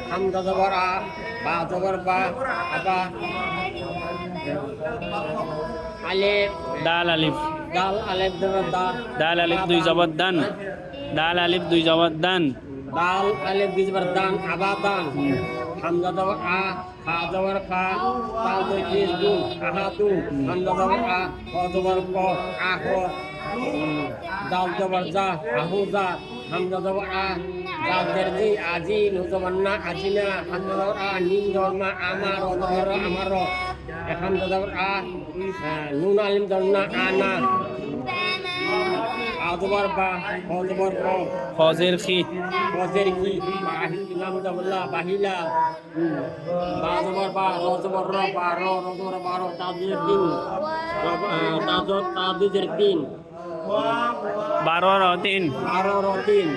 হামজা জবর আ বা জবর বা আবা আলিফ দাল আলিফ দাল আলিফ জবর দা দাল আলিফ দুই জবর দান দাল আলিফ দুই জবর দান দাল আলিফ দুই জবর দান আবাদান হামজা জবর আ খা জবর খা তা দুই তিন দু আহাদু হামজা জবর আ ক জবর ক আহ দাল জবর যা আহুজা হামজা জবর আ দাল জেরজি আজি নু জবর না আজিনা হামজা জবর আ নিম জবর মা আমার জবর আমার হামজা জবর আ নুন আলিম জবর না আনা আজবর বা হজবর ক ফজের খি ফজের কি বাহিলাম জবরলা বাহিলা বাজবর বা রজবর র বা র রজবর বা র তাজের তিন তাজত তাজের তিন 12 র 3 12 র তিন